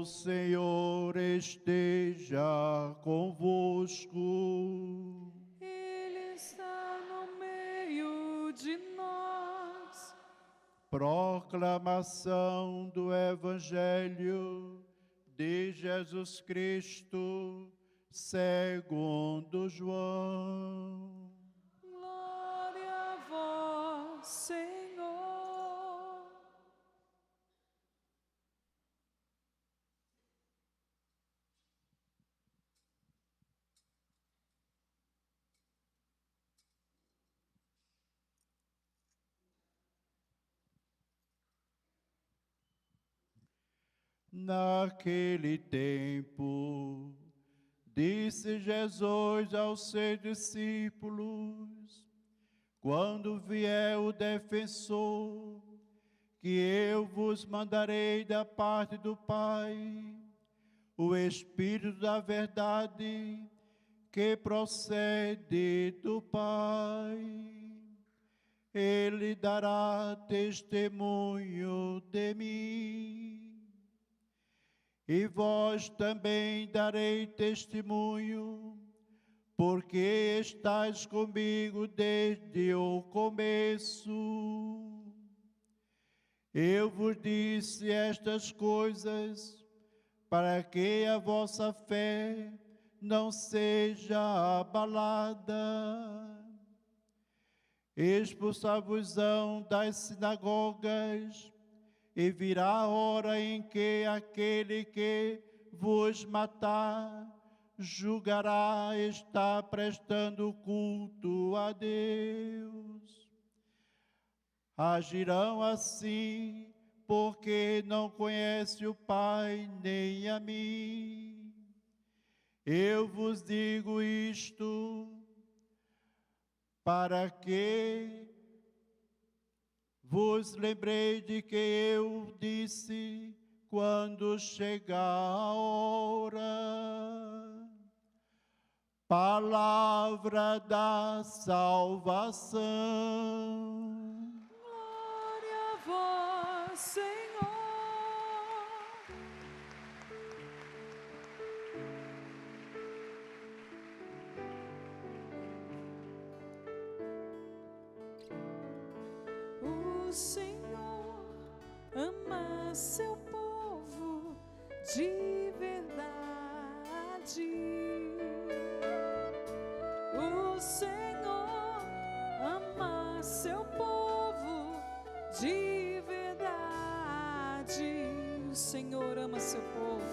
O Senhor esteja convosco. Ele está no meio de nós. Proclamação do Evangelho de Jesus Cristo, segundo João. Glória a vós, Senhor. Naquele tempo, disse Jesus aos seus discípulos: quando vier o defensor, que eu vos mandarei da parte do Pai, o Espírito da verdade, que procede do Pai, ele dará testemunho de mim. E vós também darei testemunho, porque estáis comigo desde o começo. Eu vos disse estas coisas, para que a vossa fé não seja abalada. Expulsar-vos-ão das sinagogas, e virá a hora em que aquele que vos matar julgará estar prestando culto a Deus. Agirão assim, porque não conhece o Pai nem a mim. Eu vos digo isto, para que vos lembrei de que eu disse quando chegar a hora. Palavra da salvação. Glória a vós, Senhor. O Senhor ama seu povo de verdade. O Senhor ama seu povo de verdade. O Senhor ama seu povo.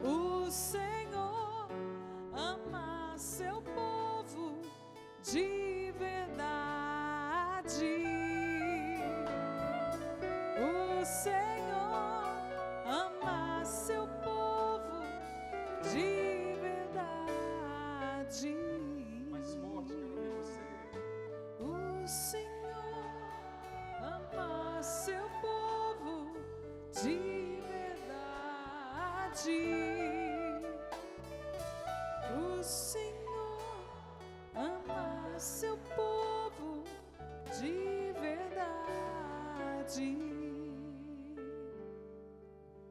O Senhor ama seu povo de verdade. O Senhor ama seu povo de verdade. Mais forte, quero ouvir você. O Senhor ama seu povo de verdade. O Senhor ama seu povo de verdade.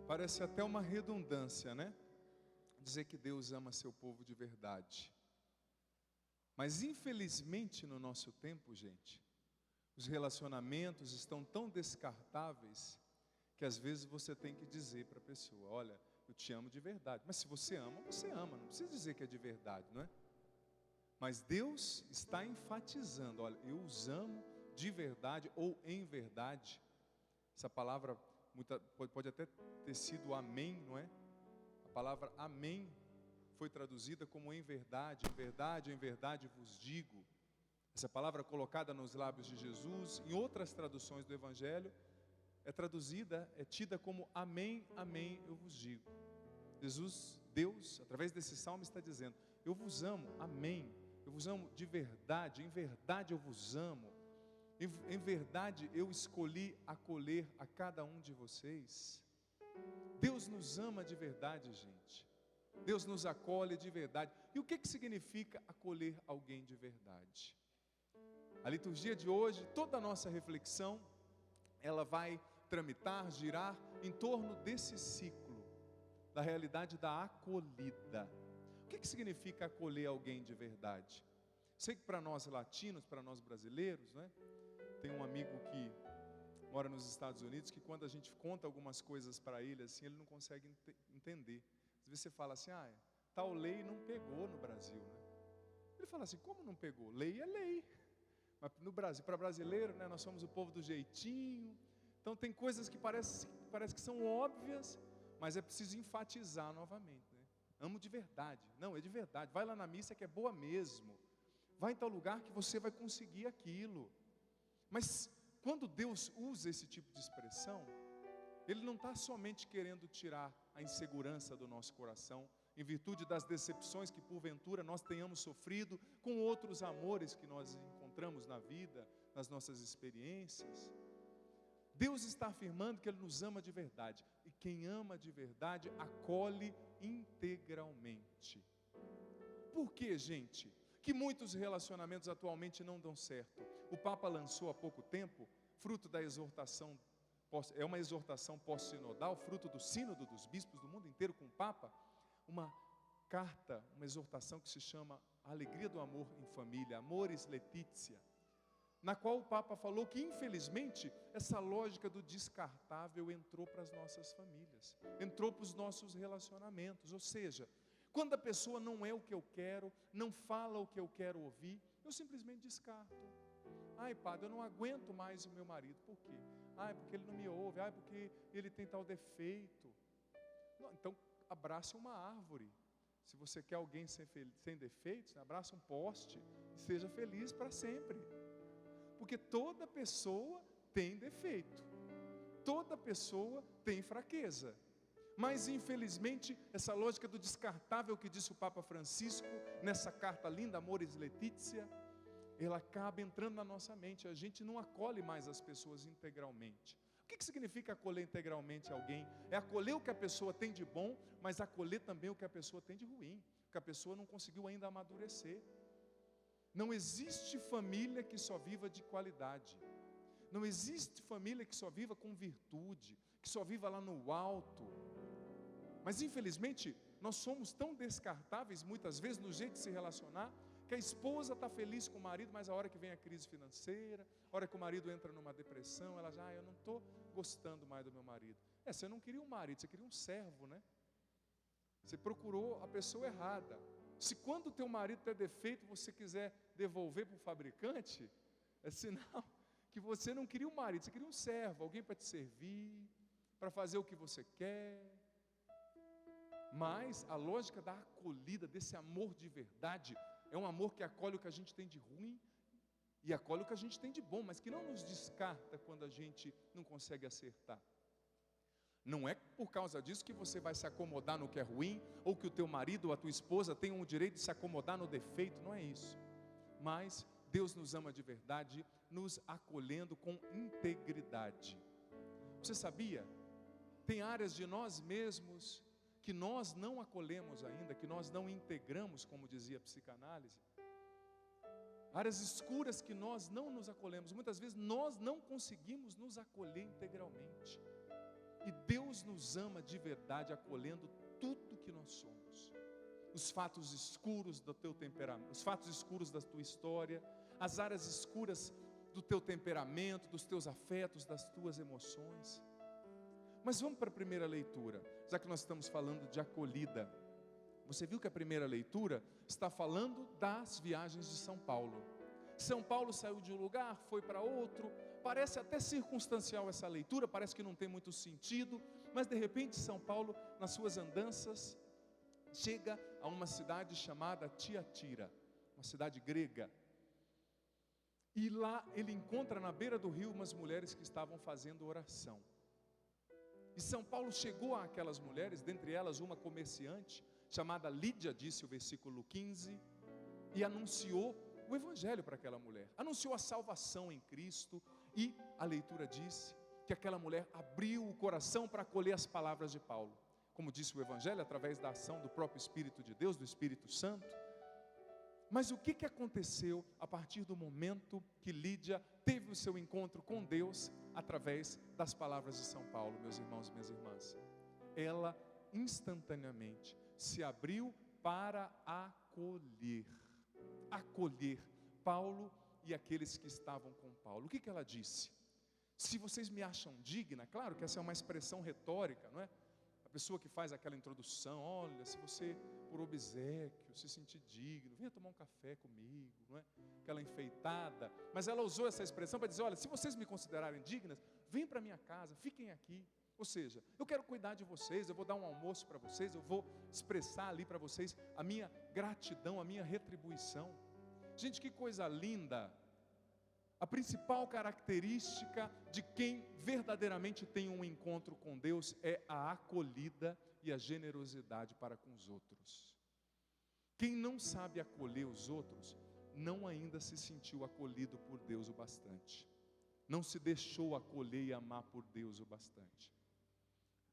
Parece até uma redundância, né? Dizer que Deus ama seu povo de verdade. Mas infelizmente no nosso tempo, gente, os relacionamentos estão tão descartáveis que às vezes você tem que dizer para a pessoa: olha, eu te amo de verdade. Mas se você ama, não precisa dizer que é de verdade, não é? Mas Deus está enfatizando: olha, eu os amo de verdade ou em verdade. Essa palavra pode até ter sido amém, não é? A palavra amém foi traduzida como em verdade, em verdade vos digo. Essa palavra colocada nos lábios de Jesus, em outras traduções do Evangelho, é traduzida, é tida como amém, amém, eu vos digo. Jesus, Deus, através desse salmo está dizendo: eu vos amo, amém, eu vos amo de verdade, em verdade eu vos amo, em verdade eu escolhi acolher a cada um de vocês. Deus nos ama de verdade, gente. Deus nos acolhe de verdade. E o que significa acolher alguém de verdade? A liturgia de hoje, toda a nossa reflexão, ela vai tramitar, girar em torno desse ciclo. da realidade da acolhida. O que significa acolher alguém de verdade? Sei que para nós latinos, para nós brasileiros, né? Tem um amigo que mora nos Estados Unidos, que quando a gente conta algumas coisas para ele, assim, ele não consegue entender. Às vezes você fala assim, tal lei não pegou no Brasil, né? Ele fala assim, como não pegou? Lei é lei. Mas no Brasil, para brasileiro, né, nós somos o povo do jeitinho. Então tem coisas que parece que são óbvias, mas é preciso enfatizar novamente, né? Amo de verdade. Não, é de verdade. Vai lá na missa que é boa mesmo. Vai em tal lugar que você vai conseguir aquilo. Mas quando Deus usa esse tipo de expressão, Ele não está somente querendo tirar a insegurança do nosso coração, em virtude das decepções que porventura nós tenhamos sofrido com outros amores que nós encontramos na vida, nas nossas experiências. Deus está afirmando que Ele nos ama de verdade. E quem ama de verdade, acolhe integralmente. Por que, gente, que muitos relacionamentos atualmente não dão certo? O Papa lançou há pouco tempo, fruto da exortação, é uma exortação pós-sinodal, fruto do sínodo dos bispos do mundo inteiro com o Papa, uma carta, uma exortação que se chama A Alegria do Amor em Família, Amoris Laetitia, na qual o Papa falou que, infelizmente, essa lógica do descartável entrou para as nossas famílias, entrou para os nossos relacionamentos. Ou seja, quando a pessoa não é o que eu quero, não fala o que eu quero ouvir, eu simplesmente descarto. Padre, eu não aguento mais o meu marido. Por quê? Porque ele não me ouve. Porque ele tem tal defeito. Não, então, abrace uma árvore. Se você quer alguém sem defeitos, abraça um poste e seja feliz para sempre. Porque toda pessoa tem defeito, toda pessoa tem fraqueza. Mas infelizmente, essa lógica do descartável que disse o Papa Francisco, nessa carta linda, Amoris Laetitia, ela acaba entrando na nossa mente. A gente não acolhe mais as pessoas integralmente. O que significa acolher integralmente alguém? É acolher o que a pessoa tem de bom, mas acolher também o que a pessoa tem de ruim, o que a pessoa não conseguiu ainda amadurecer. Não existe família que só viva de qualidade. Não existe família que só viva com virtude, que só viva lá no alto. Mas infelizmente, nós somos tão descartáveis muitas vezes no jeito de se relacionar, que a esposa está feliz com o marido, mas a hora que vem a crise financeira, a hora que o marido entra numa depressão, ela já, eu não estou gostando mais do meu marido. Você não queria um marido, você queria um servo, né? Você procurou a pessoa errada. Se quando o teu marido tem defeito, você quiser devolver para o fabricante, é sinal que você não queria um marido, você queria um servo, alguém para te servir, para fazer o que você quer. Mas a lógica da acolhida, desse amor de verdade, é um amor que acolhe o que a gente tem de ruim e acolhe o que a gente tem de bom, mas que não nos descarta quando a gente não consegue acertar. Não é por causa disso que você vai se acomodar no que é ruim, ou que o teu marido ou a tua esposa tenham o direito de se acomodar no defeito, não é isso. Mas Deus nos ama de verdade, nos acolhendo com integridade. Você sabia? Tem áreas de nós mesmos que nós não acolhemos ainda, que nós não integramos, como dizia a psicanálise. Áreas escuras que nós não nos acolhemos. Muitas vezes nós não conseguimos nos acolher integralmente. E Deus nos ama de verdade, acolhendo tudo que nós somos. Os fatos escuros do teu temperamento, os fatos escuros da tua história, as áreas escuras do teu temperamento, dos teus afetos, das tuas emoções. Mas vamos para a primeira leitura, já que nós estamos falando de acolhida. Você viu que a primeira leitura está falando das viagens de São Paulo. São Paulo saiu de um lugar, foi para outro. Parece até circunstancial essa leitura, parece que não tem muito sentido. Mas de repente São Paulo, nas suas andanças, chega a uma cidade chamada Tiatira, uma cidade grega. E lá ele encontra na beira do rio umas mulheres que estavam fazendo oração. E São Paulo chegou àquelas mulheres, dentre elas uma comerciante, chamada Lídia, disse o versículo 15, e anunciou o evangelho para aquela mulher. Anunciou a salvação em Cristo, e a leitura disse que aquela mulher abriu o coração para acolher as palavras de Paulo. Como disse o evangelho, através da ação do próprio Espírito de Deus, do Espírito Santo. Mas o que aconteceu a partir do momento que Lídia teve o seu encontro com Deus através das palavras de São Paulo, meus irmãos e minhas irmãs? Ela instantaneamente se abriu para acolher Paulo e aqueles que estavam com Paulo. O que ela disse? Se vocês me acham digna, claro que essa é uma expressão retórica, não é? A pessoa que faz aquela introdução, olha, se você, por obséquio, se sentir digno, venha tomar um café comigo, não é? Aquela enfeitada. Mas ela usou essa expressão para dizer, olha, se vocês me considerarem dignas, vem para minha casa, fiquem aqui. Ou seja, eu quero cuidar de vocês, eu vou dar um almoço para vocês, eu vou expressar ali para vocês a minha gratidão, a minha retribuição. Gente, que coisa linda! A principal característica de quem verdadeiramente tem um encontro com Deus é a acolhida e a generosidade para com os outros. Quem não sabe acolher os outros, não ainda se sentiu acolhido por Deus o bastante. Não se deixou acolher e amar por Deus o bastante.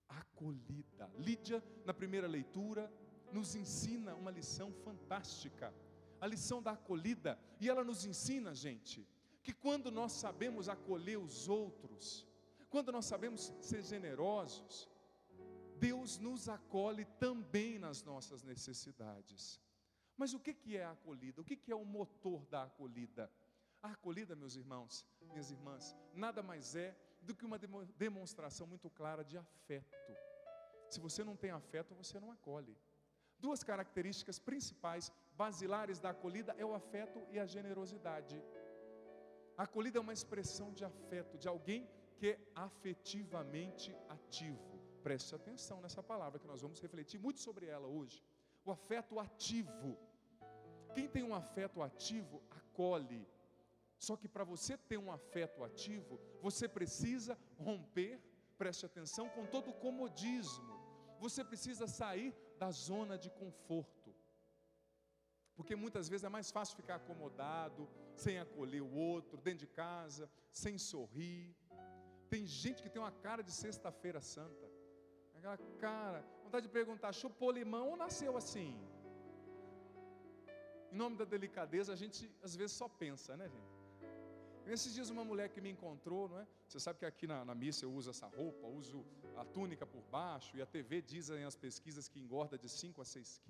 Acolhida. Lídia, na primeira leitura, nos ensina uma lição fantástica. A lição da acolhida. E ela nos ensina, gente, que quando nós sabemos acolher os outros, quando nós sabemos ser generosos, Deus nos acolhe também nas nossas necessidades. Mas o que é a acolhida? O que é o motor da acolhida? A acolhida, meus irmãos, minhas irmãs, nada mais é do que uma demonstração muito clara de afeto. Se você não tem afeto, você não acolhe. Duas características principais, basilares da acolhida, é o afeto e a generosidade. A acolhida é uma expressão de afeto, de alguém que é afetivamente ativo. Preste atenção nessa palavra, que nós vamos refletir muito sobre ela hoje. O afeto ativo. Quem tem um afeto ativo, acolhe. Só que para você ter um afeto ativo, você precisa romper, preste atenção, com todo o comodismo. Você precisa sair da zona de conforto. Porque muitas vezes é mais fácil ficar acomodado, sem acolher o outro, dentro de casa, sem sorrir. Tem gente que tem uma cara de sexta-feira santa. Aquela cara, vontade de perguntar, chupou limão ou nasceu assim? Em nome da delicadeza, a gente às vezes só pensa, né, gente? Nesses dias uma mulher que me encontrou, não é? Você sabe que aqui na missa eu uso essa roupa, uso a túnica por baixo, e a TV dizem as pesquisas que engorda de 5 a 6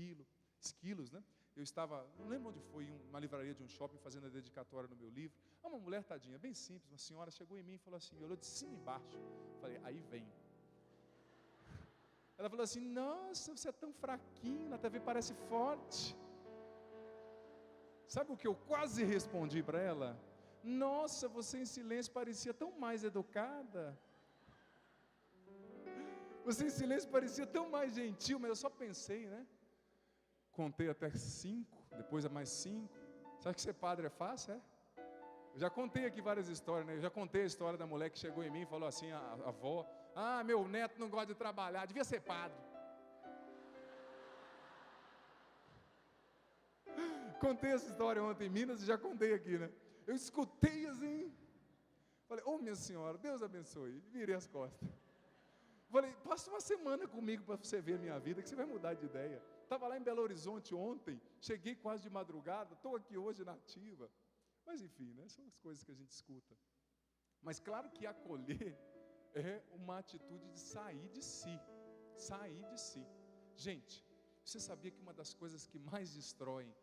quilos, né? Eu estava, não lembro onde foi, em uma livraria de um shopping, fazendo a dedicatória no meu livro. Uma mulher tadinha, bem simples, uma senhora chegou em mim e falou assim, me olhou de cima e embaixo. Falei, aí vem. Ela falou assim, nossa, você é tão fraquinho, na TV parece forte. Sabe o que eu quase respondi para ela? Nossa, você em silêncio parecia tão mais educada. Você em silêncio parecia tão mais gentil, mas eu só pensei, né? Contei até 5, depois a mais 5. Você acha que ser padre é fácil, é? Eu já contei aqui várias histórias, né? Eu já contei a história da mulher que chegou em mim e falou assim, a avó, meu neto não gosta de trabalhar, devia ser padre. Contei essa história ontem em Minas e já contei aqui, né? Eu escutei assim, falei, minha senhora, Deus abençoe, virei as costas. Falei, passa uma semana comigo para você ver a minha vida, que você vai mudar de ideia. Estava lá em Belo Horizonte ontem, cheguei quase de madrugada, estou aqui hoje na ativa. Mas enfim, né, são as coisas que a gente escuta. Mas claro que acolher é uma atitude de sair de si. Sair de si. Gente, você sabia que uma das coisas que mais destroem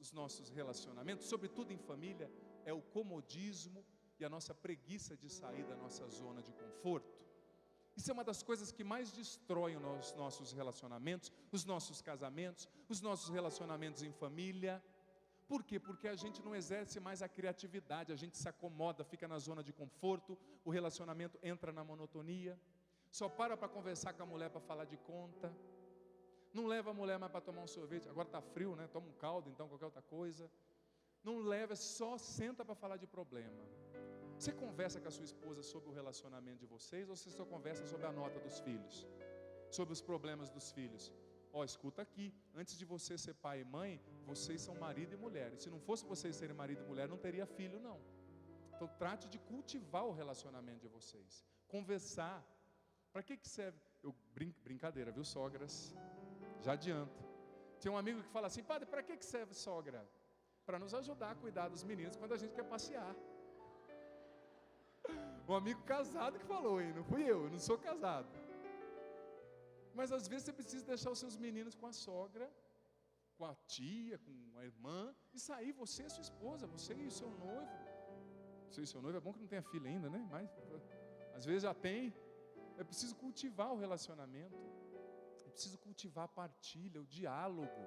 os nossos relacionamentos, sobretudo em família, é o comodismo e a nossa preguiça de sair da nossa zona de conforto? Isso é uma das coisas que mais destroem os nossos relacionamentos, os nossos casamentos, os nossos relacionamentos em família. Por quê? Porque a gente não exerce mais a criatividade, a gente se acomoda, fica na zona de conforto, o relacionamento entra na monotonia, só para conversar com a mulher para falar de conta, não leva a mulher mais para tomar um sorvete, agora está frio, né? Toma um caldo, então qualquer outra coisa. Não leva, só senta para falar de problema. Você conversa com a sua esposa sobre o relacionamento de vocês, ou você só conversa sobre a nota dos filhos? Sobre os problemas dos filhos? Escuta aqui, antes de você ser pai e mãe, vocês são marido e mulher. E se não fosse vocês serem marido e mulher, não teria filho não. Então trate de cultivar o relacionamento de vocês. Conversar. Para que serve? Brincadeira, viu, sogras? Já adianto. Tem um amigo que fala assim, padre, para que serve sogra? Para nos ajudar a cuidar dos meninos quando a gente quer passear. Um amigo casado que falou, hein? Não fui eu não sou casado. Mas às vezes você precisa deixar os seus meninos com a sogra, com a tia, com a irmã, e sair você e a sua esposa, você e o seu noivo. Você e o seu noivo, é bom que não tenha filho ainda, né? Mas às vezes já tem. É preciso cultivar o relacionamento. É preciso cultivar a partilha, o diálogo.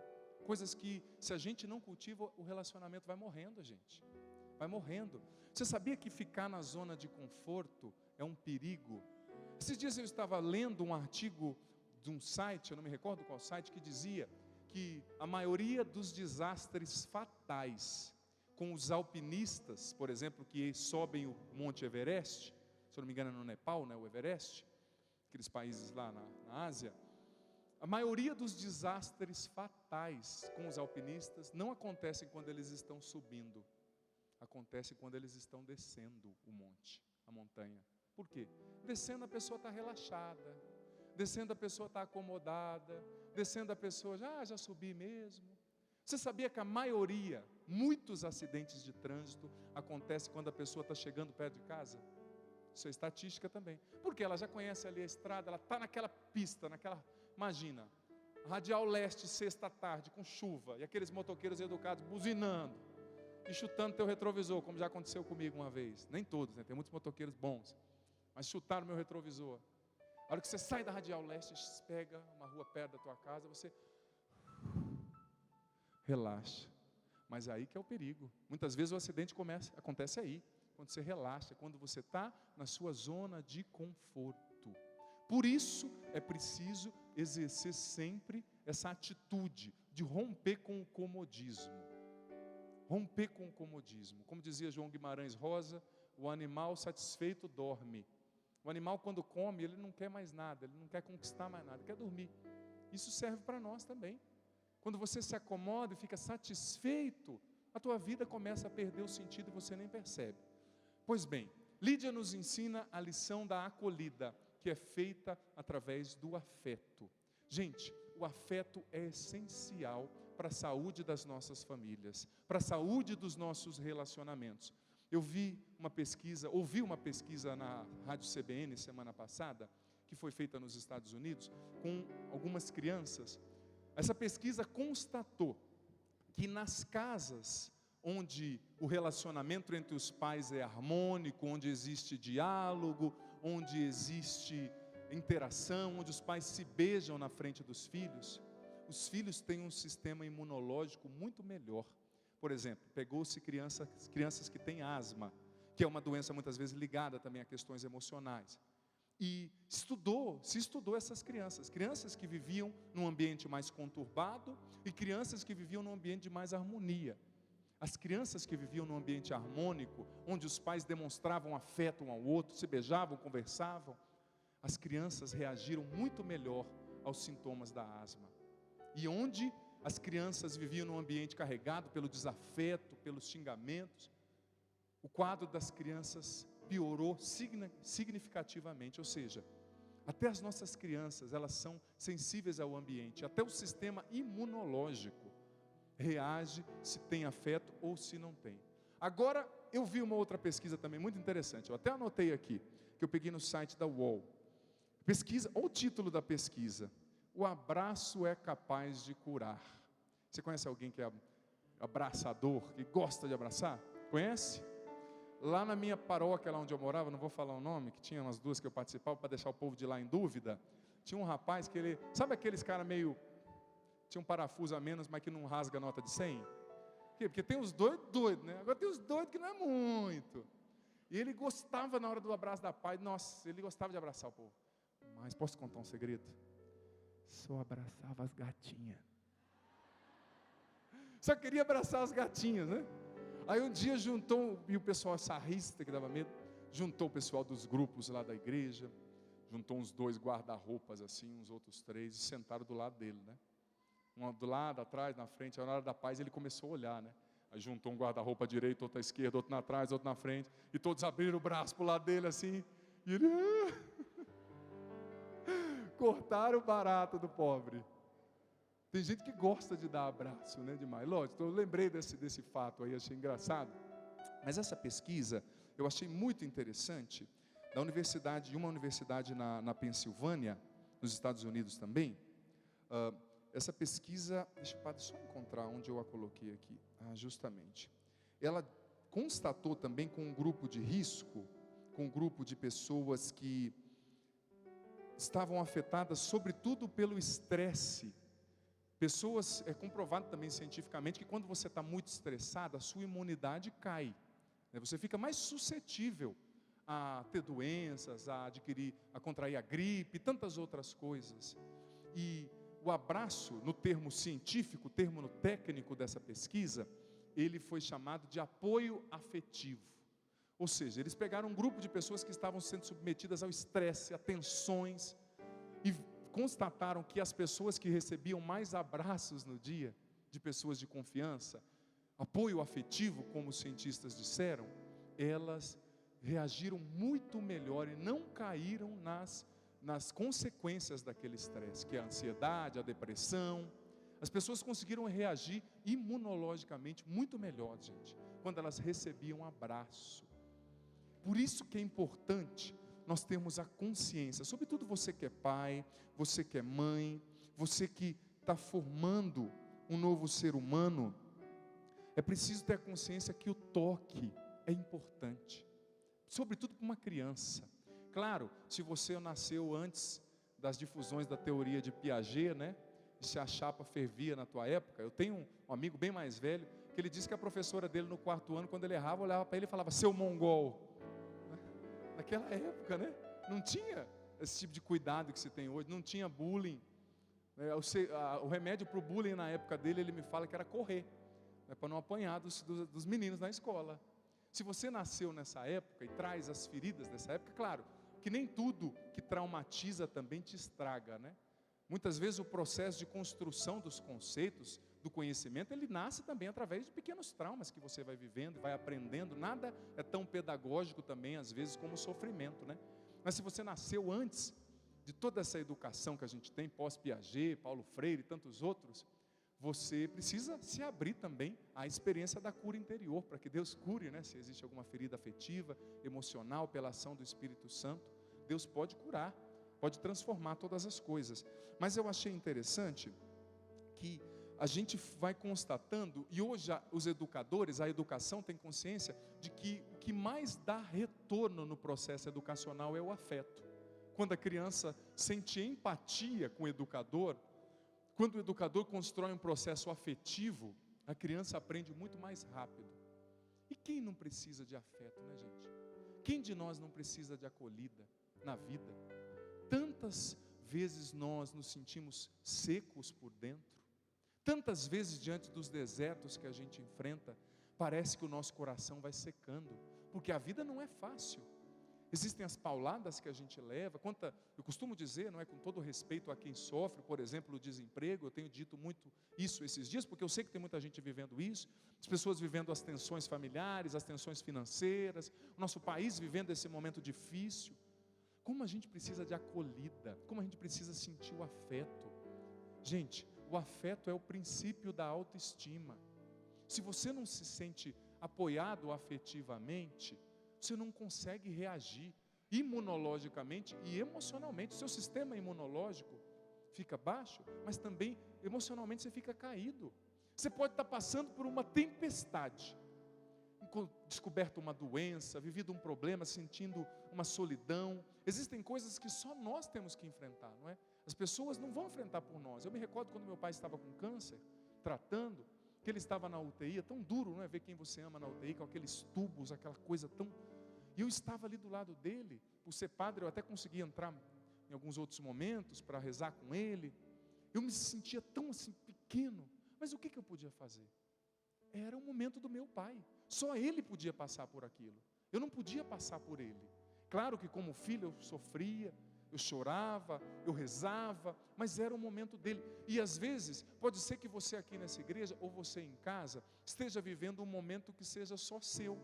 Coisas que, se a gente não cultiva, o relacionamento vai morrendo, gente. Vai morrendo. Você sabia que ficar na zona de conforto é um perigo? Esses dias eu estava lendo um artigo de um site, eu não me recordo qual site, que dizia que a maioria dos desastres fatais com os alpinistas, por exemplo, que sobem o Monte Everest, se eu não me engano é no Nepal, né, o Everest, aqueles países lá na Ásia, a maioria dos desastres fatais com os alpinistas não acontecem quando eles estão subindo, acontecem quando eles estão descendo o monte, a montanha. Por quê? Descendo a pessoa está relaxada, descendo a pessoa está acomodada, descendo a pessoa, já subi mesmo. Você sabia que a maioria, muitos acidentes de trânsito acontecem quando a pessoa está chegando perto de casa? Isso é estatística também. Porque ela já conhece ali a estrada, ela está naquela pista, imagina, Radial Leste, sexta tarde, com chuva, e aqueles motoqueiros educados buzinando e chutando teu retrovisor, como já aconteceu comigo uma vez. Nem todos, né? Tem muitos motoqueiros bons, mas chutaram meu retrovisor. A hora que você sai da Radial Leste, pega uma rua perto da tua casa, você relaxa. Mas é aí que é o perigo. Muitas vezes o acidente acontece aí, quando você relaxa, quando você está na sua zona de conforto. Por isso é preciso exercer sempre essa atitude de romper com o comodismo. Romper com o comodismo. Como dizia João Guimarães Rosa, o animal satisfeito dorme. O animal, quando come, ele não quer mais nada, ele não quer conquistar mais nada, ele quer dormir. Isso serve para nós também. Quando você se acomoda e fica satisfeito, a tua vida começa a perder o sentido e você nem percebe. Pois bem, Lídia nos ensina a lição da acolhida, que é feita através do afeto. Gente, o afeto é essencial para a saúde das nossas famílias, para a saúde dos nossos relacionamentos. Eu ouvi uma pesquisa na Rádio CBN semana passada, que foi feita nos Estados Unidos, com algumas crianças. Essa pesquisa constatou que nas casas onde o relacionamento entre os pais é harmônico, onde existe diálogo, onde existe interação, onde os pais se beijam na frente dos filhos, os filhos têm um sistema imunológico muito melhor. Por exemplo, pegou-se crianças que têm asma, que é uma doença muitas vezes ligada também a questões emocionais. E se estudou essas crianças que viviam num ambiente mais conturbado e crianças que viviam num ambiente de mais harmonia. As crianças que viviam num ambiente harmônico, onde os pais demonstravam afeto um ao outro, se beijavam, conversavam, as crianças reagiram muito melhor aos sintomas da asma. E onde as crianças viviam num ambiente carregado pelo desafeto, pelos xingamentos, o quadro das crianças piorou significativamente, ou seja, até as nossas crianças, elas são sensíveis ao ambiente, até o sistema imunológico reage se tem afeto ou se não tem. Agora, eu vi uma outra pesquisa também muito interessante, eu até anotei aqui, que eu peguei no site da UOL. Pesquisa, olha o título da pesquisa: o abraço é capaz de curar. Você conhece alguém que é abraçador, que gosta de abraçar? Conhece? Lá na minha paróquia, lá onde eu morava, não vou falar o nome, que tinha umas duas que eu participava, para deixar o povo de lá em dúvida, tinha um rapaz que ele, sabe aqueles caras meio, tinha um parafuso a menos, mas que não rasga a nota de 100? Por quê? Porque tem os doidos, né? Agora tem os doidos que não é muito. E ele gostava na hora do abraço da paz, nossa, ele gostava de abraçar o povo. Mas posso contar um segredo? Só abraçava as gatinhas. Só queria abraçar as gatinhas, né? Aí um dia juntou, e o pessoal sarrista que dava medo, juntou o pessoal dos grupos lá da igreja, juntou uns 2 guarda-roupas assim, uns outros 3, e sentaram do lado dele, né? Um do lado, atrás, na frente. Aí na hora da paz ele começou a olhar, né? Aí juntou um guarda-roupa à direita, outro à esquerda, outro na trás, outro na frente, e todos abriram o braço para o lado dele assim, e ele... cortaram o barato do pobre. Tem gente que gosta de dar abraço, né, demais. Lógico, eu lembrei desse fato aí, achei engraçado. Mas essa pesquisa, eu achei muito interessante, de uma universidade na Pensilvânia, nos Estados Unidos também. Essa pesquisa, deixa eu só encontrar onde eu a coloquei aqui. Justamente. Ela constatou também com um grupo de risco, com um grupo de pessoas que estavam afetadas sobretudo pelo estresse. Pessoas, é comprovado também cientificamente que quando você está muito estressado, a sua imunidade cai. Você fica mais suscetível a ter doenças, a contrair a gripe, tantas outras coisas. E o abraço, no termo científico, o termo técnico dessa pesquisa, ele foi chamado de apoio afetivo. Ou seja, eles pegaram um grupo de pessoas que estavam sendo submetidas ao estresse, a tensões, e constataram que as pessoas que recebiam mais abraços no dia, de pessoas de confiança, apoio afetivo, como os cientistas disseram, elas reagiram muito melhor e não caíram nas consequências daquele estresse, que é a ansiedade, a depressão. As pessoas conseguiram reagir imunologicamente muito melhor, gente, quando elas recebiam abraço. Por isso que é importante nós termos a consciência, sobretudo você que é pai, você que é mãe, você que está formando um novo ser humano, é preciso ter a consciência que o toque é importante, sobretudo para uma criança. Claro, se você nasceu antes das difusões da teoria de Piaget, né? Se a chapa fervia na tua época, eu tenho um amigo bem mais velho, que ele disse que a professora dele no 4º ano, quando ele errava, olhava para ele e falava, seu mongol. Naquela época, né? Não tinha esse tipo de cuidado que se tem hoje, não tinha bullying. O remédio para o bullying na época dele, ele me fala que era correr, para não apanhar dos meninos na escola. Se você nasceu nessa época e traz as feridas dessa época, claro, que nem tudo que traumatiza também te estraga, né? Muitas vezes o processo de construção dos conceitos, do conhecimento, ele nasce também através de pequenos traumas que você vai vivendo, vai aprendendo. Nada é tão pedagógico também, às vezes, como o sofrimento, né? Mas se você nasceu antes de toda essa educação que a gente tem, pós-Piaget, Paulo Freire e tantos outros, você precisa se abrir também à experiência da cura interior, para que Deus cure, né? Se existe alguma ferida afetiva, emocional, pela ação do Espírito Santo, Deus pode curar, pode transformar todas as coisas. Mas eu achei interessante que a gente vai constatando, e hoje os educadores, a educação tem consciência de que o que mais dá retorno no processo educacional é o afeto. Quando a criança sente empatia com o educador, quando o educador constrói um processo afetivo, a criança aprende muito mais rápido. E quem não precisa de afeto, né, gente? Quem de nós não precisa de acolhida na vida? Tantas vezes nós nos sentimos secos por dentro. Tantas vezes diante dos desertos que a gente enfrenta, parece que o nosso coração vai secando, porque a vida não é fácil. Existem as pauladas que a gente leva. Eu costumo dizer, não é, com todo respeito a quem sofre, por exemplo, o desemprego, eu tenho dito muito isso esses dias, porque eu sei que tem muita gente vivendo isso, as pessoas vivendo as tensões familiares, as tensões financeiras, o nosso país vivendo esse momento difícil. Como a gente precisa de acolhida, como a gente precisa sentir o afeto. Gente, o afeto é o princípio da autoestima. Se você não se sente apoiado afetivamente, você não consegue reagir imunologicamente e emocionalmente. O seu sistema imunológico fica baixo, mas também emocionalmente você fica caído. Você pode estar passando por uma tempestade, descoberto uma doença, vivido um problema, sentindo uma solidão. Existem coisas que só nós temos que enfrentar, não é? As pessoas não vão enfrentar por nós. Eu me recordo quando meu pai estava com câncer, tratando, que ele estava na UTI, é tão duro, não é, ver quem você ama na UTI, com aqueles tubos, aquela coisa tão... E eu estava ali do lado dele, por ser padre, eu até consegui entrar em alguns outros momentos para rezar com ele. Eu me sentia tão assim, pequeno, mas o que eu podia fazer? Era o momento do meu pai, só ele podia passar por aquilo, eu não podia passar por ele. Claro que como filho eu sofria, eu chorava, eu rezava, mas era o momento dele. E às vezes, pode ser que você aqui nessa igreja, ou você em casa, esteja vivendo um momento que seja só seu,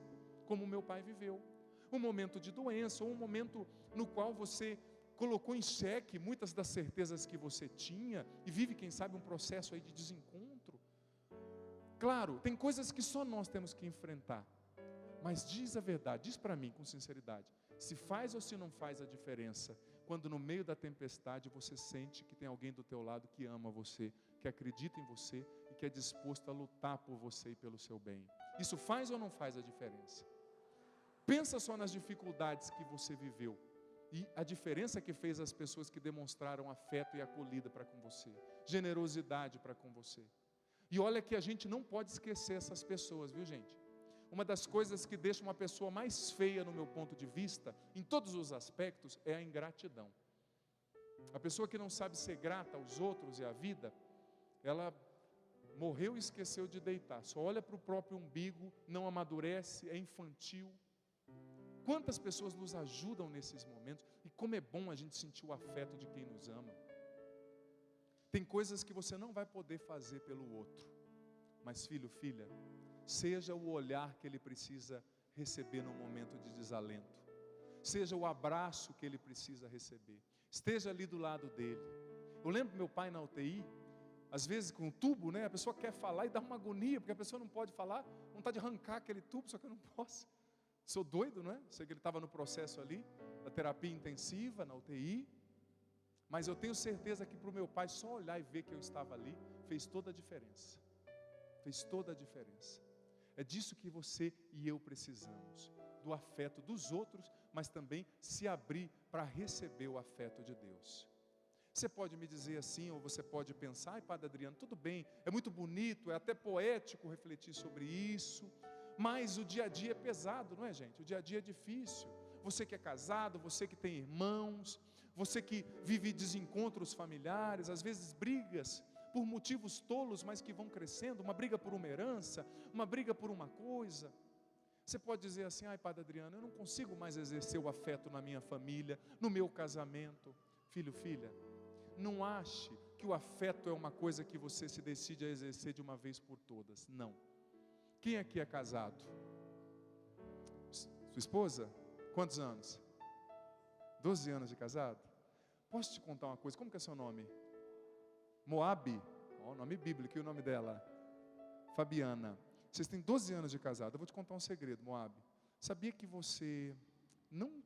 como meu pai viveu. Um momento de doença, ou um momento no qual você colocou em xeque muitas das certezas que você tinha, e vive, quem sabe, um processo aí de desencontro. Claro, tem coisas que só nós temos que enfrentar, mas diz a verdade, diz para mim com sinceridade, se faz ou se não faz a diferença quando no meio da tempestade você sente que tem alguém do teu lado que ama você, que acredita em você e que é disposto a lutar por você e pelo seu bem. Isso faz ou não faz a diferença? Pensa só nas dificuldades que você viveu e a diferença que fez as pessoas que demonstraram afeto e acolhida para com você, generosidade para com você. E olha que a gente não pode esquecer essas pessoas, viu, gente? Uma das coisas que deixa uma pessoa mais feia no meu ponto de vista, em todos os aspectos, é a ingratidão. A pessoa que não sabe ser grata aos outros e à vida, ela morreu e esqueceu de deitar, só olha para o próprio umbigo, não amadurece, é infantil. Quantas pessoas nos ajudam nesses momentos, e como é bom a gente sentir o afeto de quem nos ama. Tem coisas que você não vai poder fazer pelo outro, mas filho, filha, seja o olhar que ele precisa receber no momento de desalento, seja o abraço que ele precisa receber, esteja ali do lado dele. Eu lembro meu pai na UTI, às vezes com o tubo, né, a pessoa quer falar e dá uma agonia, porque a pessoa não pode falar, vontade de arrancar aquele tubo, só que eu não posso. Sou doido, não é? Sei que ele estava no processo ali, da terapia intensiva, na UTI, mas eu tenho certeza que para o meu pai só olhar e ver que eu estava ali, fez toda a diferença. Fez toda a diferença. É disso que você e eu precisamos, do afeto dos outros, mas também se abrir para receber o afeto de Deus. Você pode me dizer assim, ou você pode pensar, ai Padre Adriano, tudo bem, é muito bonito, é até poético refletir sobre isso, mas o dia a dia é pesado, não é, gente? O dia a dia é difícil. Você que é casado, você que tem irmãos, você que vive desencontros familiares, às vezes brigas por motivos tolos, mas que vão crescendo, uma briga por uma herança, uma briga por uma coisa. Você pode dizer assim, ai Padre Adriano, eu não consigo mais exercer o afeto na minha família, no meu casamento. Filho, filha, não ache que o afeto é uma coisa que você se decide a exercer de uma vez por todas, não. Quem aqui é casado? Sua esposa? Quantos anos? 12 anos de casado? Posso te contar uma coisa? Como que é seu nome? Moabe? O nome bíblico, e o nome dela? Fabiana. Vocês têm 12 anos de casado. Eu vou te contar um segredo, Moabe. Sabia que você não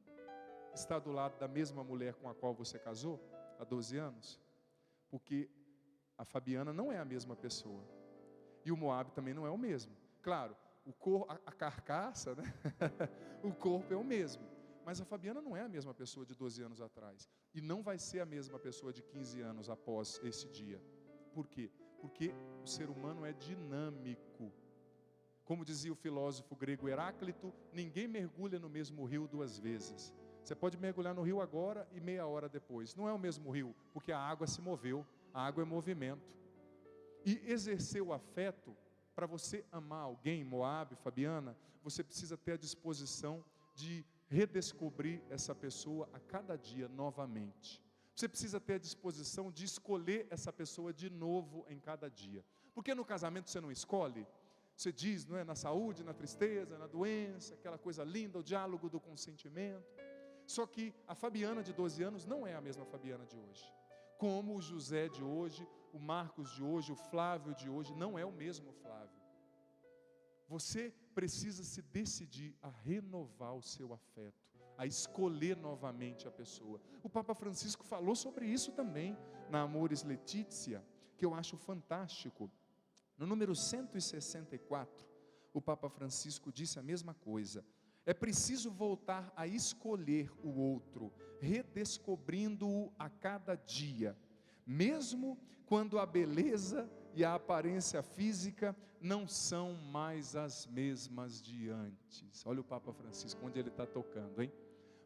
está do lado da mesma mulher com a qual você casou há 12 anos? Porque a Fabiana não é a mesma pessoa. E o Moabe também não é o mesmo. Claro, a carcaça, né? O corpo é o mesmo. Mas a Fabiana não é a mesma pessoa de 12 anos atrás. E não vai ser a mesma pessoa de 15 anos após esse dia. Por quê? Porque o ser humano é dinâmico. Como dizia o filósofo grego Heráclito, ninguém mergulha no mesmo rio duas vezes. Você pode mergulhar no rio agora e meia hora depois. Não é o mesmo rio, porque a água se moveu. A água é movimento. E exercer o afeto, para você amar alguém, Moabe, Fabiana, você precisa ter a disposição de redescobrir essa pessoa a cada dia novamente. Você precisa ter a disposição de escolher essa pessoa de novo em cada dia. Porque no casamento você não escolhe? Você diz, não é? Na saúde, na tristeza, na doença, aquela coisa linda, o diálogo do consentimento. Só que a Fabiana de 12 anos não é a mesma Fabiana de hoje. Como o José de hoje, o Marcos de hoje, o Flávio de hoje, não é o mesmo Flávio. Você precisa se decidir a renovar o seu afeto, a escolher novamente a pessoa. O Papa Francisco falou sobre isso também, na Amoris Laetitia, que eu acho fantástico. No número 164, o Papa Francisco disse a mesma coisa. É preciso voltar a escolher o outro, redescobrindo-o a cada dia, mesmo quando a beleza e a aparência física não são mais as mesmas de antes. Olha o Papa Francisco, onde ele está tocando, hein?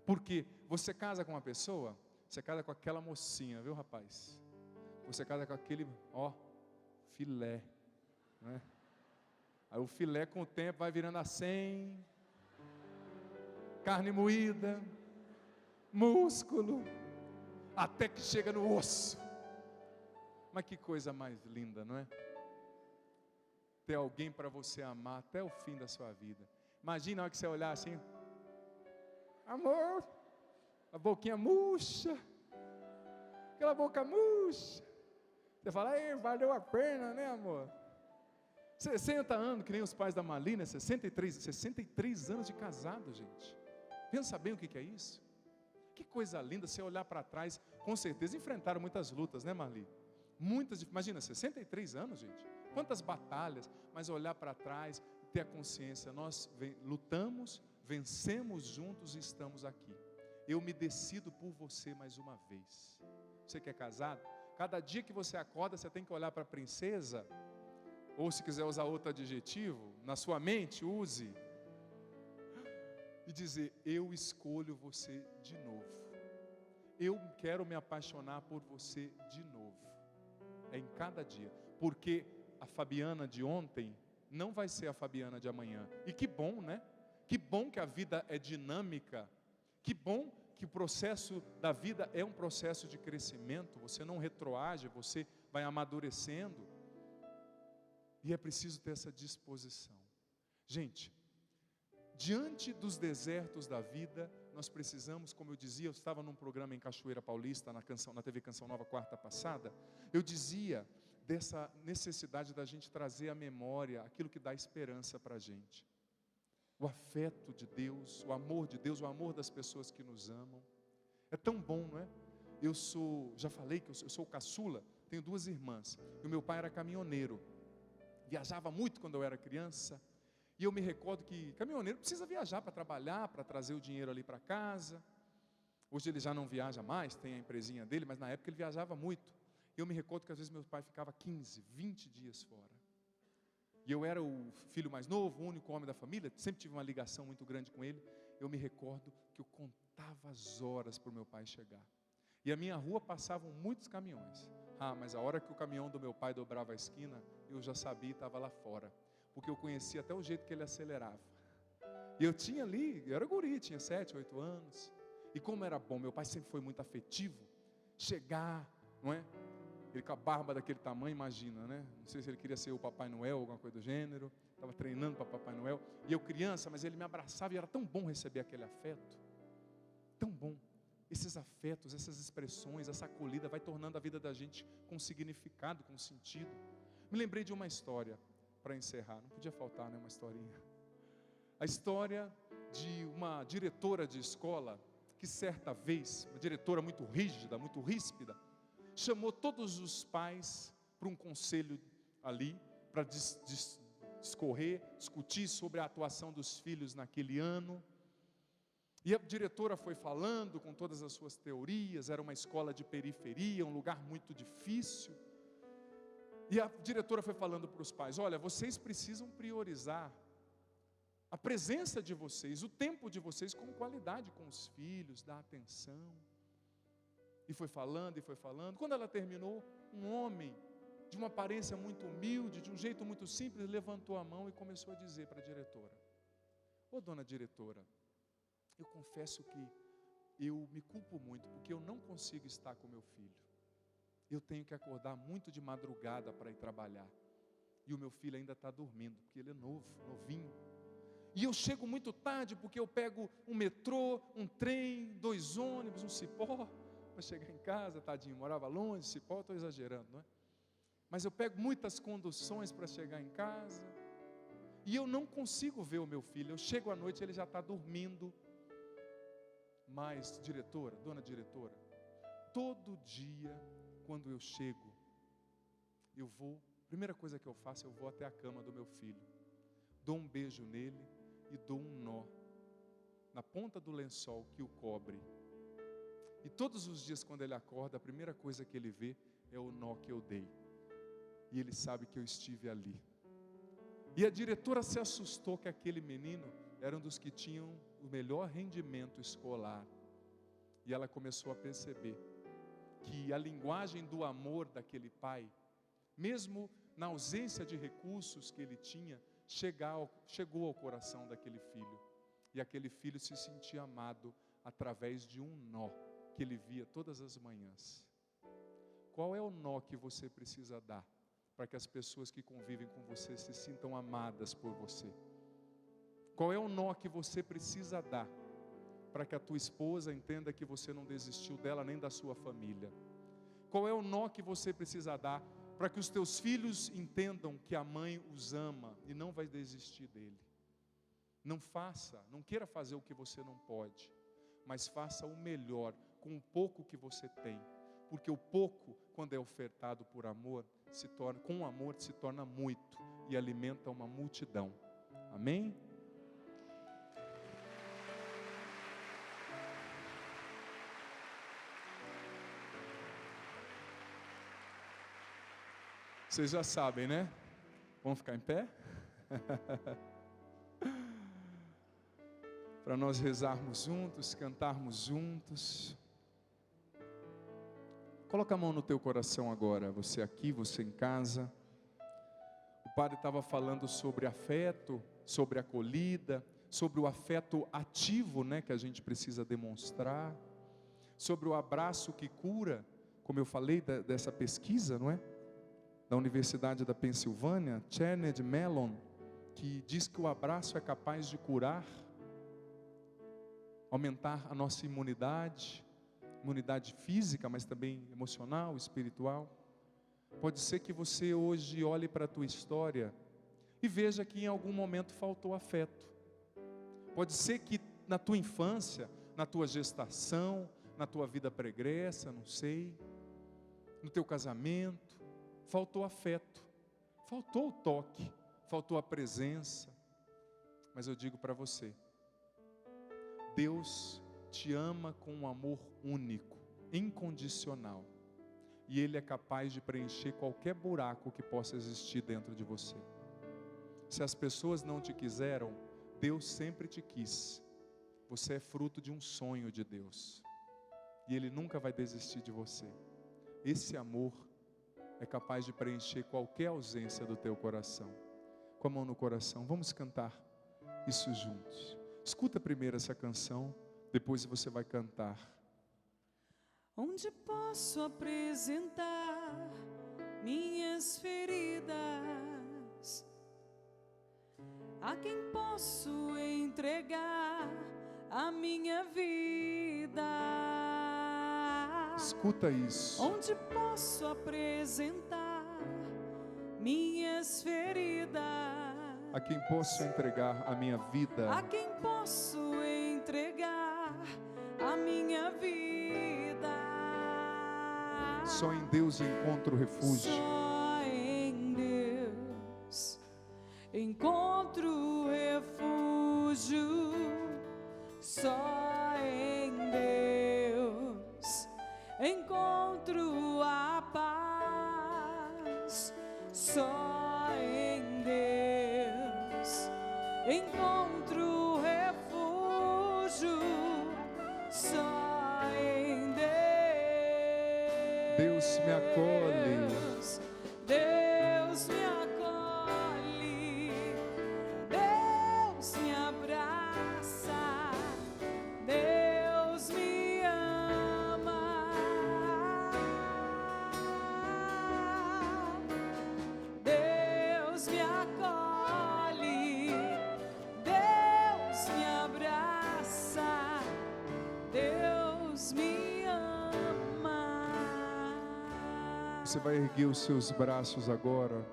Porque você casa com uma pessoa, você casa com aquela mocinha, viu, rapaz? Você casa com aquele, filé, né? Aí o filé com o tempo vai virando a 100, carne moída, músculo, até que chega no osso. Mas que coisa mais linda, não é? Ter alguém para você amar até o fim da sua vida. Imagina a hora que você olhar assim, amor, a boquinha murcha, aquela boca murcha. Você fala, valeu a pena, né, amor? 60 anos, que nem os pais da Malina, 63 anos de casado, gente. Pensa bem o que é isso. O Que coisa linda, você olhar para trás, com certeza enfrentaram muitas lutas, né, Marli? Imagina, 63 anos, gente, quantas batalhas, mas olhar para trás, ter a consciência, nós lutamos, vencemos juntos e estamos aqui. Eu me decido por você mais uma vez. Você que é casado, cada dia que você acorda, você tem que olhar para a princesa, ou se quiser usar outro adjetivo, na sua mente, use, e dizer, eu escolho você de novo. Eu quero me apaixonar por você de novo. É em cada dia. Porque a Fabiana de ontem não vai ser a Fabiana de amanhã. E que bom, né? Que bom que a vida é dinâmica. Que bom que o processo da vida é um processo de crescimento. Você não retroage, você vai amadurecendo. E é preciso ter essa disposição. Gente, diante dos desertos da vida, nós precisamos, como eu dizia, eu estava num programa em Cachoeira Paulista, na TV Canção Nova, quarta passada, eu dizia dessa necessidade da gente trazer à memória aquilo que dá esperança para a gente. O afeto de Deus, o amor das pessoas que nos amam. É tão bom, não é? Já falei que eu sou caçula, tenho 2 irmãs, e o meu pai era caminhoneiro, viajava muito quando eu era criança. E eu me recordo que caminhoneiro precisa viajar para trabalhar, para trazer o dinheiro ali para casa. Hoje ele já não viaja mais, tem a empresinha dele, mas na época ele viajava muito. Eu me recordo que às vezes meu pai ficava 15, 20 dias fora. E eu era o filho mais novo, o único homem da família, sempre tive uma ligação muito grande com ele. Eu me recordo que eu contava as horas para o meu pai chegar. E a minha rua passavam muitos caminhões. Mas a hora que o caminhão do meu pai dobrava a esquina, eu já sabia e estava lá fora. Porque eu conhecia até o jeito que ele acelerava. E eu tinha ali, eu era guri, tinha 7, 8 anos. E como era bom, meu pai sempre foi muito afetivo. Chegar, não é? Ele com a barba daquele tamanho, imagina, né? Não sei se ele queria ser o Papai Noel, alguma coisa do gênero. Estava treinando para Papai Noel. E eu criança, mas ele me abraçava e era tão bom receber aquele afeto. Tão bom. Esses afetos, essas expressões, essa acolhida vai tornando a vida da gente com significado, com sentido. Me lembrei de uma história. Para encerrar, não podia faltar, né, uma historinha. A história de uma diretora de escola que certa vez, uma diretora muito rígida, muito ríspida, chamou todos os pais para um conselho ali, para discutir sobre a atuação dos filhos naquele ano. E a diretora foi falando com todas as suas teorias, era uma escola de periferia, um lugar muito difícil. E a diretora foi falando para os pais, olha, vocês precisam priorizar a presença de vocês, o tempo de vocês com qualidade com os filhos, dar atenção. E foi falando, e foi falando. Quando ela terminou, um homem de uma aparência muito humilde, de um jeito muito simples, levantou a mão e começou a dizer para a diretora, ô dona diretora, eu confesso que eu me culpo muito, porque eu não consigo estar com meu filho. Eu tenho que acordar muito de madrugada para ir trabalhar. E o meu filho ainda está dormindo, porque ele é novo, novinho. E eu chego muito tarde, porque eu pego um metrô, um trem, 2 ônibus, um cipó, para chegar em casa, tadinho, morava longe, cipó, estou exagerando, não é? Mas eu pego muitas conduções para chegar em casa. E eu não consigo ver o meu filho. Eu chego à noite, ele já está dormindo. Mas, diretora, dona diretora, todo dia, quando eu chego, primeira coisa que eu faço, eu vou até a cama do meu filho, dou um beijo nele e dou um nó na ponta do lençol que o cobre. E todos os dias quando ele acorda, a primeira coisa que ele vê é o nó que eu dei. E ele sabe que eu estive ali. E a diretora se assustou que aquele menino era um dos que tinham o melhor rendimento escolar. E ela começou a perceber que a linguagem do amor daquele pai, mesmo na ausência de recursos que ele tinha, chegou ao coração daquele filho. E aquele filho se sentia amado através de um nó que ele via todas as manhãs. Qual é o nó que você precisa dar para que as pessoas que convivem com você se sintam amadas por você? Qual é o nó que você precisa dar para que a tua esposa entenda que você não desistiu dela nem da sua família? Qual é o nó que você precisa dar para que os teus filhos entendam que a mãe os ama e não vai desistir dele? Não queira fazer o que você não pode. mas faça o melhor com o pouco que você tem. Porque o pouco, quando é ofertado por amor, com amor se torna muito e alimenta uma multidão. Amém? Vocês já sabem, né? Vamos ficar em pé? Para nós rezarmos juntos, cantarmos juntos. Coloca a mão no teu coração agora, você aqui, você em casa. O padre estava falando sobre afeto, sobre acolhida, sobre o afeto ativo, né, que a gente precisa demonstrar, sobre o abraço que cura, como eu falei dessa pesquisa, não é? Da Universidade da Pensilvânia, Carnegie Mellon, que diz que o abraço é capaz de curar, aumentar a nossa imunidade física, mas também emocional, espiritual. Pode ser que você hoje olhe para a tua história e veja que em algum momento faltou afeto. Pode ser que na tua infância, na tua gestação, na tua vida pregressa, não sei, no teu casamento, faltou afeto, faltou o toque, faltou a presença. Mas eu digo para você, Deus te ama com um amor único, incondicional. E Ele é capaz de preencher qualquer buraco que possa existir dentro de você. Se as pessoas não te quiseram, Deus sempre te quis. Você é fruto de um sonho de Deus. E Ele nunca vai desistir de você. Esse amor é capaz de preencher qualquer ausência do teu coração. Com a mão no coração, vamos cantar isso juntos. Escuta primeiro essa canção, depois você vai cantar. Onde posso apresentar minhas feridas? A quem posso entregar a minha vida? Escuta isso. Onde posso apresentar minhas feridas? A quem posso entregar a minha vida? A quem posso entregar a minha vida? Só em Deus encontro refúgio. Só em Deus encontro refúgio. Só em Deus encontro a paz. Só em Deus encontro refúgio. Só em Deus. Deus me acolhe. Deus me acolhe. Deus me abraça. Deus me ama. Deus me acolhe. Deus me abraça. Deus me ama. Você vai erguer os seus braços agora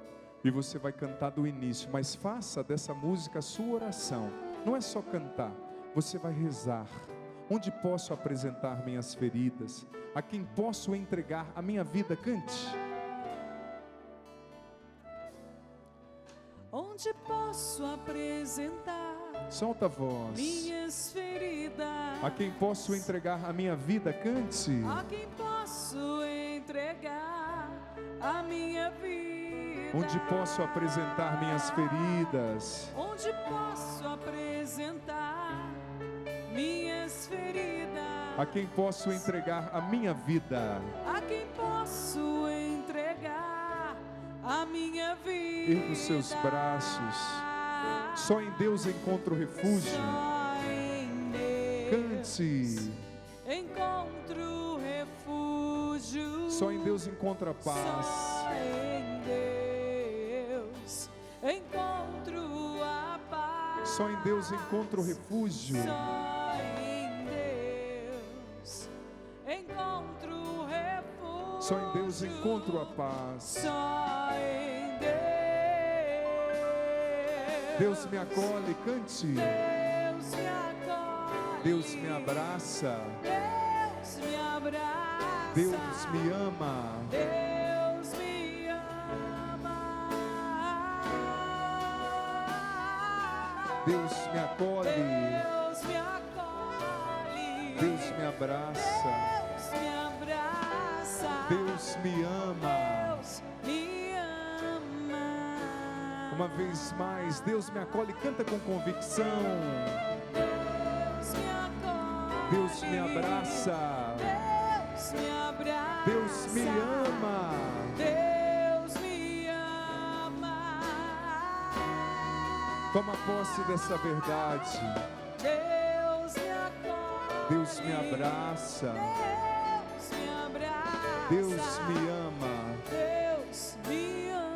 e você vai cantar do início, mas faça dessa música a sua oração. Não é só cantar, você vai rezar. Onde posso apresentar minhas feridas? A quem posso entregar a minha vida? Cante. Onde posso apresentar Solta a voz. minhas feridas? A quem posso entregar a minha vida? Cante. A quem posso entregar a minha vida? Onde posso apresentar minhas feridas? Onde posso apresentar minhas feridas? A quem posso entregar a minha vida? A quem posso entregar a minha vida? Erga os seus braços. Só em Deus encontro refúgio. Só em Deus Cante. encontro refúgio. Só em Deus encontra paz. Só em Deus encontro a paz. Só em Deus encontro refúgio. Só em Deus encontro refúgio. Só em Deus encontro a paz. Só em Deus. Deus me acolhe, cante. Deus me acolhe. Deus me abraça. Deus me abraça. Deus me ama. Deus me ama. Deus me acolhe. Deus me acolhe. Deus me abraça. Deus me abraça. Deus me ama. Deus me ama. Uma vez mais, Deus me acolhe. Canta com convicção. Deus me acolhe. Deus me abraça. Deus me abraça. Deus me ama. Deus me ama. Toma posse dessa verdade. Deus me acolhe. Deus me abraça. Deus me abraça. Deus me ama. Deus me ama.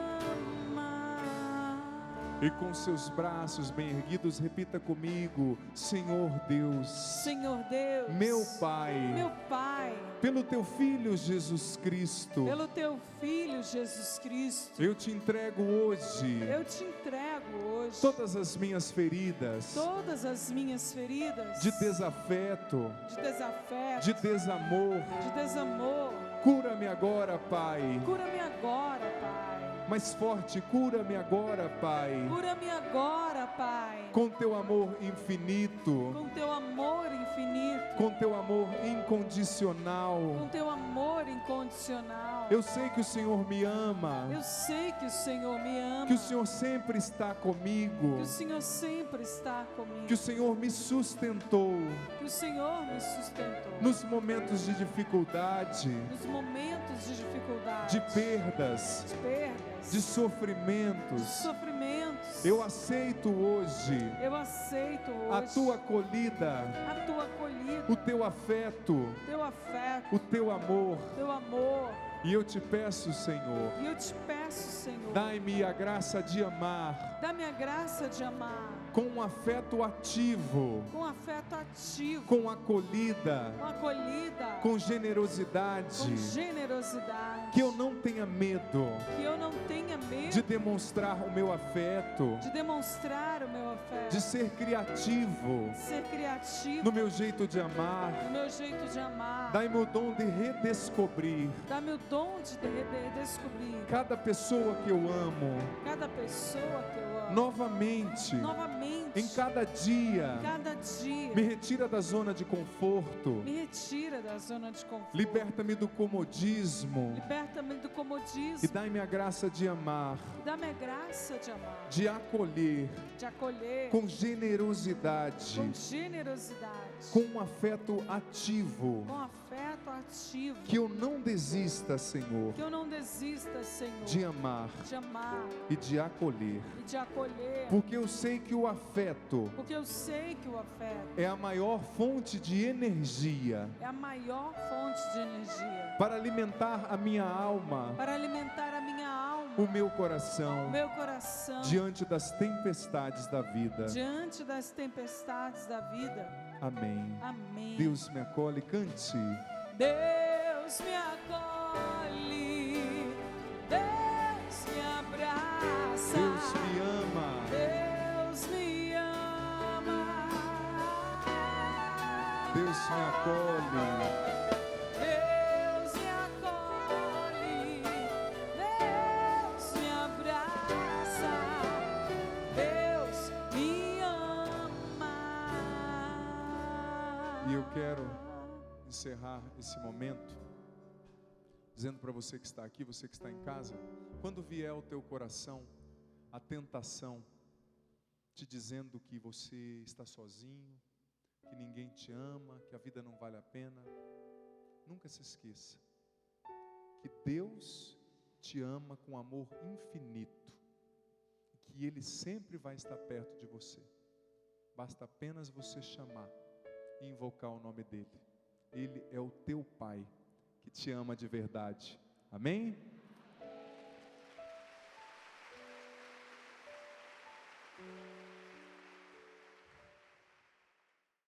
E com seus braços bem erguidos, repita comigo: Senhor Deus, Senhor Deus, meu Pai, meu Pai, pelo teu Filho Jesus Cristo, pelo teu Filho Jesus Cristo, eu te entrego hoje eu te entrego hoje todas as minhas feridas todas as minhas feridas de desafeto, de desafeto, de desamor. de desamor. Cura-me agora, Pai. Cura-me agora, Pai. Mais forte, cura-me agora, Pai. Cura-me agora, Pai. Com teu amor infinito, Com teu amor infinito, com teu amor incondicional. com teu amor incondicional. Eu sei que o Senhor me ama, Eu sei que o Senhor me ama. que o Senhor sempre está comigo, Que o Senhor sempre está comigo. que o Senhor me sustentou Que o Senhor me sustentou. nos momentos de dificuldade, Nos momentos de dificuldade. de perdas, De perdas. de sofrimentos. De sofrimentos. Eu aceito hoje Eu aceito hoje a tua acolhida, a tua acolhida, o teu afeto, teu afeto, o teu amor. teu amor. E eu te peço, Senhor, E eu te peço, Senhor, dai-me a graça de amar dá-me a graça de amar com um afeto ativo, com afeto ativo, com acolhida, com acolhida, com generosidade. com generosidade. Que eu não tenha medo Que eu não tenha medo de demonstrar o meu afeto, de demonstrar o meu afeto, de ser criativo de ser criativo no meu jeito de amar. no meu jeito de amar. Dai-me o dom de redescobrir Dá-me o dom de descobrir cada pessoa que eu amo cada pessoa que eu amo novamente, novamente, em cada dia. cada dia. Me retira da zona de conforto, Me retira da zona de conforto. liberta-me do comodismo Liberta-me do comodismo. e dai-me a graça de amar, Dá-me a graça de amar, de acolher de acolher com generosidade, com generosidade, com um afeto ativo. com afeto ativo. Que eu não desista, Senhor, Que eu não desista, Senhor, de amar de amar e de acolher, e de acolher. porque eu sei que o afeto Porque eu sei que o afeto é a maior fonte de energia é a maior fonte de energia para alimentar a minha alma, para alimentar a minha alma, o meu coração, o meu coração, diante das tempestades da vida. diante das tempestades da vida. Amém. Amém. Deus me acolhe, cante. Deus me acolhe, Deus me abraça, Deus me ama. Deus me ama, Deus me acolhe. Deus me acolhe, Deus me abraça, Deus me ama. E eu quero encerrar esse momento dizendo para você que está aqui, você que está em casa, quando vier ao teu coração a tentação te dizendo que você está sozinho, que ninguém te ama, que a vida não vale a pena, nunca se esqueça que Deus te ama com amor infinito, que Ele sempre vai estar perto de você. Basta apenas você chamar e invocar o nome dEle. Ele é o teu Pai, que te ama de verdade. Amém?